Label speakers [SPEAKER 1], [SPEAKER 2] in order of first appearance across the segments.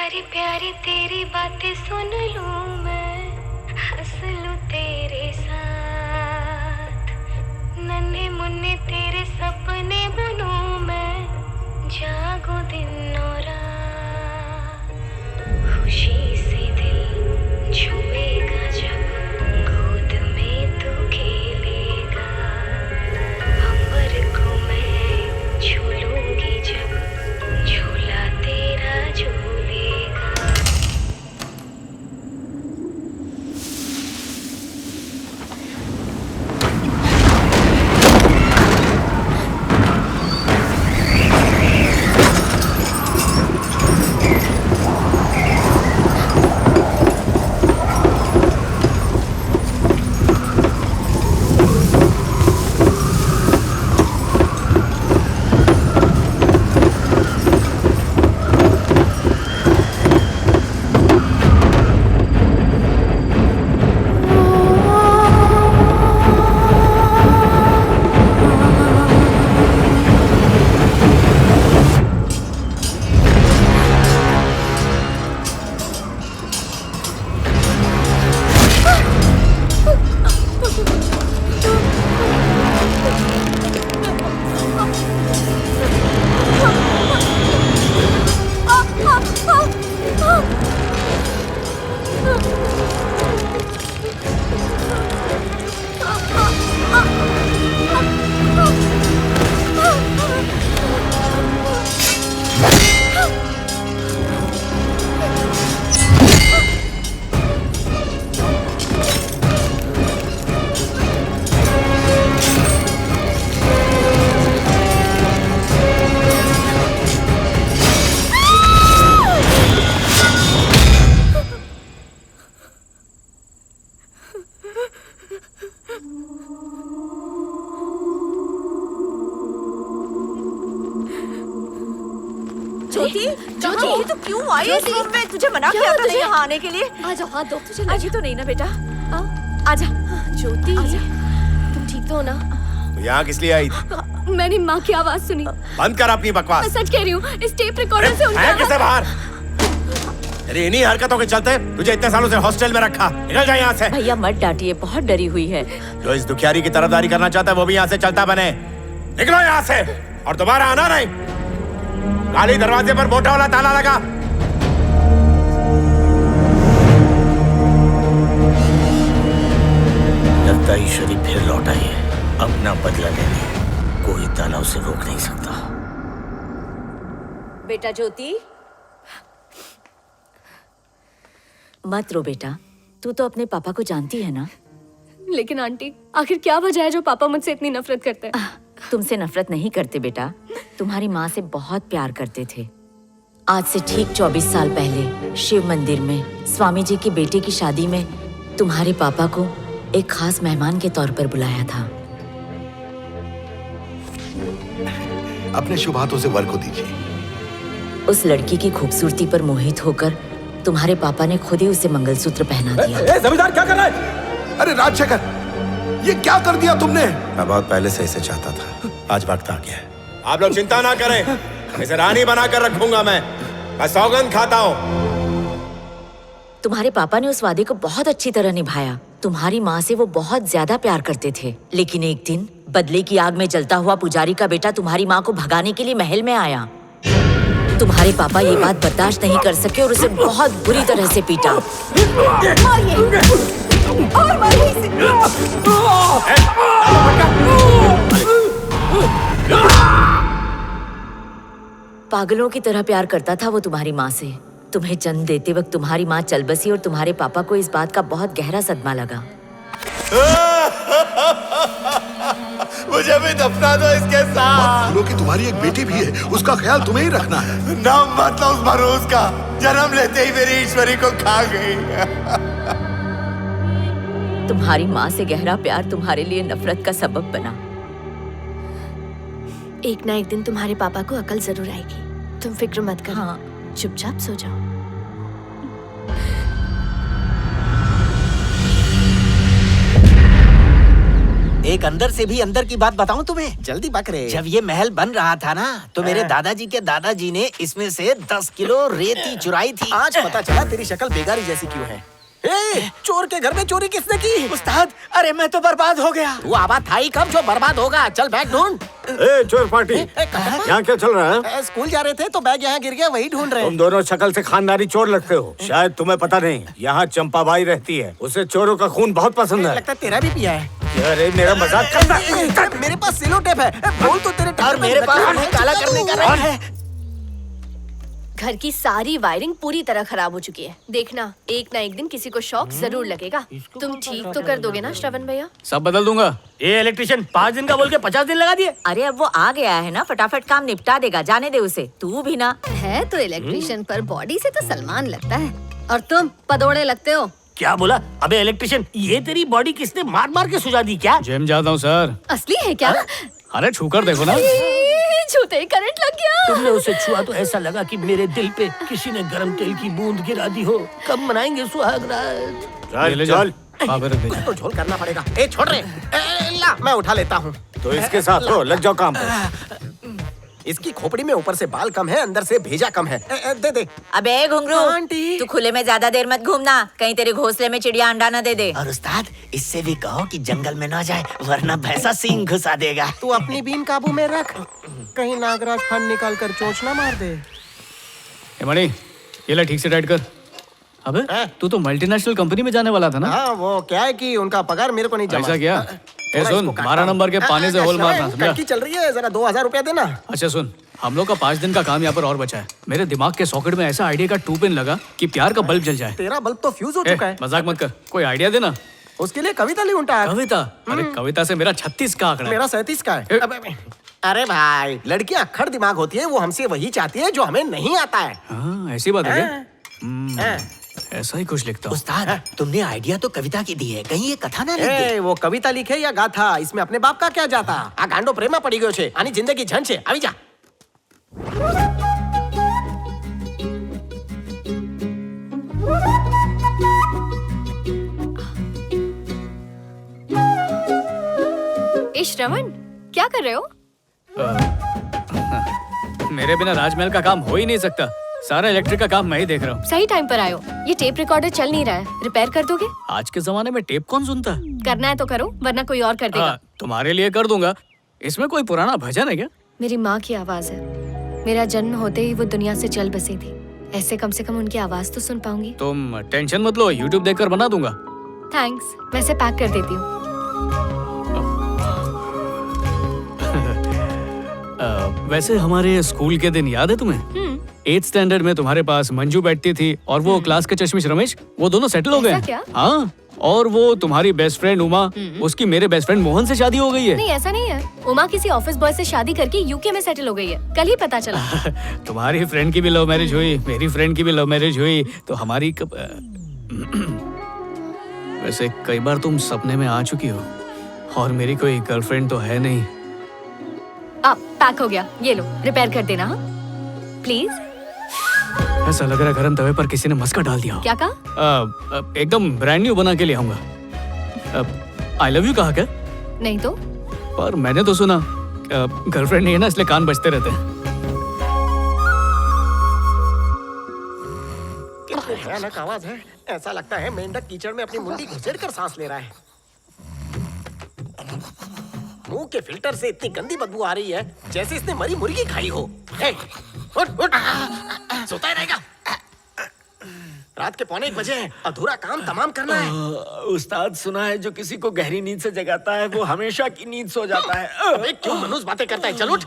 [SPEAKER 1] प्यारी प्यारी तेरी बातें सुन लूं मैं, हंस लूं तेरे साथ, नन्हे मुन्ने तेरे सपने बुनूं मैं, जागूं दिन और रात। खुशी से दिल झूमेगा जब गोद में तू खेलेगा, अंबर को मैं झूलूंगी जब झूला तेरा झूलेगा।
[SPEAKER 2] ज्योति, तो क्यों आई इस रूम में? तुझे मना किया था नहीं यहाँ आने के लिए।
[SPEAKER 3] आजा, हाथ दो। तुझे
[SPEAKER 2] अभी तो नहीं ना बेटा, आजा।
[SPEAKER 3] ज्योति, तुम ठीक तो हो ना?
[SPEAKER 4] यहाँ किस लिए आई थी?
[SPEAKER 3] मैंने माँ की आवाज सुनी।
[SPEAKER 4] बंद कर अपनी बकवास।
[SPEAKER 3] मैं सच कह रही हूँ, इस टेप रिकॉर्डर से उनकी आवाज।
[SPEAKER 4] किसे बाहर? तेरी इन्हीं हरकतों के चलते तुझे इतने सालों से हॉस्टल में रखा। निकल जा यहाँ से।
[SPEAKER 2] भैया मत डांटिए, बहुत डरी हुई है।
[SPEAKER 4] जो इस दुखियारी की तरफदारी करना चाहता है वो भी यहाँ से चलता बने। निकलो यहाँ से और दोबारा आना नहीं। काली दरवाजे पर मोटा वाला ताला लगा।
[SPEAKER 5] लगता है ईश्वरी फिर लौट आई है अपना बदला लेने। कोई ताला उसे रोक नहीं सकता।
[SPEAKER 2] बेटा ज्योति, मत रो बेटा, तू तो अपने पापा को जानती है ना।
[SPEAKER 3] लेकिन आंटी, आखिर क्या वजह है जो पापा मुझसे इतनी नफरत करते हैं?
[SPEAKER 2] तुमसे नफरत नहीं करते बेटा, तुम्हारी माँ से बहुत प्यार करते थे। आज से ठीक 24 साल पहले शिव मंदिर में स्वामी जी की बेटे की शादी में तुम्हारे पापा को एक खास मेहमान के तौर पर बुलाया था।
[SPEAKER 6] अपने शुभ हाथों से वर को दीजिए।
[SPEAKER 2] उस लड़की की खूबसूरती पर मोहित होकर तुम्हारे पापा ने खुद ही उसे मंगलसूत्र पहना दिया।
[SPEAKER 6] जमींदार क्या कर रहा है? अरे राजशेखर, ये क्या कर दिया तुमने?
[SPEAKER 4] मैं बहुत पहले से इसे चाहता था, आज वक्त आ गया है। आप लोग चिंता ना करें, इसे रानी बनाकर रखूंगा। मैं सौगंध खाता हूँ।
[SPEAKER 2] तुम्हारे पापा ने उस वादे को बहुत अच्छी तरह निभाया। तुम्हारी माँ से वो बहुत ज्यादा प्यार करते थे। लेकिन एक दिन बदले की आग में जलता हुआ पुजारी का बेटा तुम्हारी माँ को भगाने के लिए महल में आया। तुम्हारे पापा ये बात बर्दाश्त नहीं कर सके और उसे बहुत बुरी तरह से पीटा। पागलों की तरह प्यार करता था वो तुम्हारी माँ से। तुम्हें जन्म देते वक्त तुम्हारी माँ चल बसी और तुम्हारे पापा को इस बात का बहुत गहरा सदमा लगा।
[SPEAKER 4] मुझे भी दफना दो इसके साथ।
[SPEAKER 6] बोलो कि तुम्हारी एक बेटी भी है, उसका ख्याल तुम्हें ही रखना है।
[SPEAKER 4] नाम मत लो उस मरूज का, जन्म लेते ही मेरी ईश्वरी को खा गई।
[SPEAKER 2] तुम्हारी माँ से गहरा प्यार तुम्हारे लिए नफरत का सबब बना।
[SPEAKER 3] एक ना एक दिन तुम्हारे पापा को अकल जरूर आएगी, तुम फिक्र मत करो।
[SPEAKER 2] हाँ।
[SPEAKER 3] चुपचाप सो जाओ।
[SPEAKER 7] एक अंदर से भी अंदर की बात बताऊं तुम्हें।
[SPEAKER 8] जल्दी बकरे।
[SPEAKER 7] जब ये महल बन रहा था ना, तो मेरे दादाजी के दादाजी ने इसमें से 10 किलो रेती चुराई थी।
[SPEAKER 8] आज पता चला तेरी शक्ल बेगारी जैसी क्यों है। चोर के घर में चोरी किसने की?
[SPEAKER 7] उस्ताद, अरे मैं तो बर्बाद हो गया।
[SPEAKER 8] तू आबाद था ही कब जो बर्बाद होगा। चल बैग ढूंढ।
[SPEAKER 4] चोर पार्टी, यहाँ क्या चल रहा है?
[SPEAKER 8] स्कूल जा रहे थे तो बैग यहाँ गिर गया, वही ढूंढ रहे।
[SPEAKER 4] तुम दोनों शक्ल से खानदानी चोर लगते हो। शायद तुम्हें पता नहीं, यहाँ चंपाबाई रहती है, उसे चोरों का खून बहुत पसंद है।
[SPEAKER 8] लगता है तेरा भी पिया है।
[SPEAKER 4] अरे मेरा मजाक करना।
[SPEAKER 8] मेरे पास सेलो टेप है, बोल तो तेरे
[SPEAKER 7] और मेरे पास उन्हें काला करने का रंग है।
[SPEAKER 3] घर की सारी वायरिंग पूरी तरह खराब हो चुकी है। देखना एक ना एक दिन किसी को शॉक जरूर लगेगा। तुम ठीक तो कर दोगे ना श्रवण भैया?
[SPEAKER 5] सब बदल दूंगा। ये इलेक्ट्रिशियन 5 दिन का बोल के 50 दिन लगा दिए।
[SPEAKER 2] अरे अब वो आ गया है ना, फटाफट काम निपटा देगा, जाने दे उसे। तू भी ना
[SPEAKER 9] है तो इलेक्ट्रिशियन, पर बॉडी से तो सलमान लगता है, और तुम पदोड़े लगते हो।
[SPEAKER 5] क्या बोला? अबे इलेक्ट्रिशियन, ये तेरी बॉडी किसने मार मार के सुझा दी क्या?
[SPEAKER 10] जिम जाता हूँ सर।
[SPEAKER 9] असली है क्या?
[SPEAKER 10] अरे छूकर देखो ना।
[SPEAKER 9] छूते ही करंट लग गया।
[SPEAKER 5] तुमने उसे छुआ तो ऐसा लगा कि मेरे दिल पे किसी ने गरम तेल की बूंद गिरा दी हो। कब मनाएंगे सुहाग रात?
[SPEAKER 10] ले चल।
[SPEAKER 8] तो झोल करना पड़ेगा। छोड़ रहे, ला मैं उठा लेता हूँ।
[SPEAKER 4] तो इसके साथ हो, लग जाओ काम पे।
[SPEAKER 8] इसकी खोपड़ी में ऊपर से बाल कम है, अंदर से भेजा कम है। दे दे।
[SPEAKER 2] अबे घुंघरू,
[SPEAKER 8] आंटी।
[SPEAKER 2] तू खुले में ज्यादा देर मत घूमना, कहीं तेरे घोंसले में चिड़िया अंडा न दे दे।
[SPEAKER 7] और उस्ताद, इससे भी कहो कि जंगल में ना जाए, वरना भैंसा सींग घुसा देगा।
[SPEAKER 8] तू अपनी बीन काबू में रख, कहीं नागराज फन निकाल कर चोंच ना मार दे।
[SPEAKER 10] मणि, ये ले ठीक से टाइट कर। अबे तू तो मल्टीनेशनल कंपनी में जाने वाला था ना?
[SPEAKER 8] हाँ, वो क्या है कि उनका पगार मेरे को नहीं जमा।
[SPEAKER 10] ऐसा क्या? ए सुन, 12 नंबर के पानी से होल मारना, समझा?
[SPEAKER 8] की चल रही है, जरा 2000 रुपया देना।
[SPEAKER 10] अच्छा सुन, हम लोग का 5 दिन का काम यहाँ पर और बचा है। मेरे दिमाग के सॉकेट में ऐसा आइडिया का 2 पिन लगा कि प्यार का बल्ब जल जाए।
[SPEAKER 8] तेरा बल्ब तो फ्यूज हो चुका है।
[SPEAKER 10] मजाक मत कर, कोई आइडिया देना।
[SPEAKER 8] उसके लिए कविता ली उल्टा।
[SPEAKER 10] कविता? अरे कविता से मेरा 36 का आंकड़ा है।
[SPEAKER 8] मेरा 37 का है। अरे भाई, लड़कियां अक्खड़ दिमाग होती है, वो हमसे वही चाहती है जो हमें नहीं आता है।
[SPEAKER 10] हाँ, ऐसी बात है क्या? ऐसा ही कुछ लिखता हूँ।
[SPEAKER 7] उस्ताद, तुमने आइडिया तो कविता की दी है, कहीं ये कथा ना लिख दे।
[SPEAKER 8] वो कविता लिखे या गाथा, इसमें अपने बाप का क्या जाता। आ गांडो प्रेमा पड़ी गयो छे, आनी जिंदगी झंड छे। આવી जा।
[SPEAKER 3] ए श्रवण, क्या कर रहे हो?
[SPEAKER 10] मेरे बिना राजमहल का काम हो ही नहीं सकता। सारा इलेक्ट्रिक का काम मैं ही देख रहा हूँ।
[SPEAKER 3] सही टाइम पर आयो। ये टेप रिकॉर्डर चल नहीं रहा है, रिपेयर कर दोगे?
[SPEAKER 10] आज के जमाने में टेप कौन सुनता है?
[SPEAKER 3] करना है तो करो, वरना कोई और कर देगा।
[SPEAKER 10] हाँ, तुम्हारे लिए कर दूंगा। इसमें कोई पुराना भजन है क्या?
[SPEAKER 3] मेरी माँ की आवाज है। मेरा जन्म होते ही वो दुनिया से चल बसी थी, ऐसे कम से कम उनकी आवाज तो सुन पाऊंगी।
[SPEAKER 10] तुम टेंशन मत लो, YouTube देखकर बना दूंगा।
[SPEAKER 3] थैंक्स, वैसे पैक कर देती हूँ।
[SPEAKER 10] वैसे हमारे स्कूल के दिन याद है तुम्हें? 8th स्टैंडर्ड में तुम्हारे पास मंजू बैठती थी और वो क्लास के चश्मिश रमेश, वो दोनों सेटल हो गए।
[SPEAKER 3] ऐसा क्या?
[SPEAKER 10] हाँ, और वो तुम्हारी बेस्ट फ्रेंड उमा, उसकी मेरे बेस्ट फ्रेंड मोहन से शादी हो गई है।
[SPEAKER 3] नहीं, ऐसा नहीं है। उमा किसी ऑफिस बॉय से शादी करके यूके में सेटल हो गई है, कल ही पता चला।
[SPEAKER 10] तुम्हारी फ्रेंड की भी लव मैरिज हुई, मेरी फ्रेंड की भी लव मैरिज हुई, तो हमारी कब... वैसे कई बार तुम सपने में आ चुकी हो, और मेरी कोई गर्लफ्रेंड तो है नहीं।
[SPEAKER 3] पैक हो गया, ये लो, रिपेयर कर देना। प्लीज।
[SPEAKER 10] ऐसा लग रहा है गरम तवे पर किसी ने मस्का डाल दिया हो।
[SPEAKER 3] क्या कहा?
[SPEAKER 10] एकदम ब्रांड न्यू बना के ले आऊंगा। आई लव यू कहा क्या?
[SPEAKER 3] नहीं तो?
[SPEAKER 10] पर मैंने तो सुना गर्लफ्रेंड नहीं है ना, इसलिए कान बजते रहते हैं।
[SPEAKER 8] कितनी भयानक आवाज है, ऐसा लगता है मेंढक कीचड़ में अपनी मुंडी घुसेड़कर सांस ले रहा है। मुंह के फिल्टर से इतनी गंदी बदबू आ रही है जैसे इसने मरी मुर्गी खाई हो। उठ उठ, सोता ही रहेगा। रात के 1:45 बजे हैं, अधूरा काम तमाम करना है।
[SPEAKER 7] उस्ताद, सुना है जो किसी को गहरी नींद से जगाता है वो हमेशा की नींद सो जाता है।
[SPEAKER 8] अबे क्यों मनुष्य बातें करता है, चल उठ।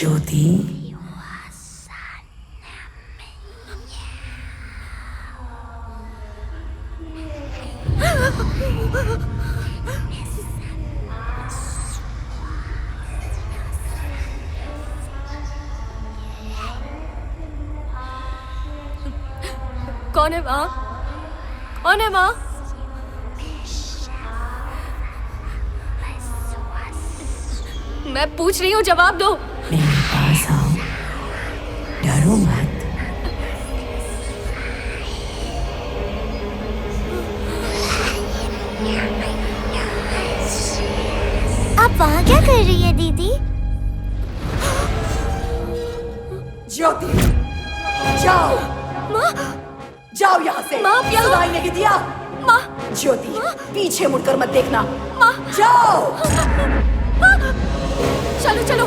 [SPEAKER 2] ज्योति
[SPEAKER 3] कौन है माँ? कौन है माँ? मैं पूछ रही हूँ, जवाब दो।
[SPEAKER 2] मेरे पास आओ, डरो मत।
[SPEAKER 1] आप वहाँ क्या कर रही है दीदी?
[SPEAKER 2] ज्योति जाओ,
[SPEAKER 3] माँ,
[SPEAKER 2] जाओ यहाँ से।
[SPEAKER 3] माँ, प्यार।
[SPEAKER 2] सुनाई नहीं दिया?
[SPEAKER 3] माँ,
[SPEAKER 2] ज्योति पीछे मुड़कर मत देखना।
[SPEAKER 3] माँ,
[SPEAKER 2] जाओ।
[SPEAKER 3] चलो चलो।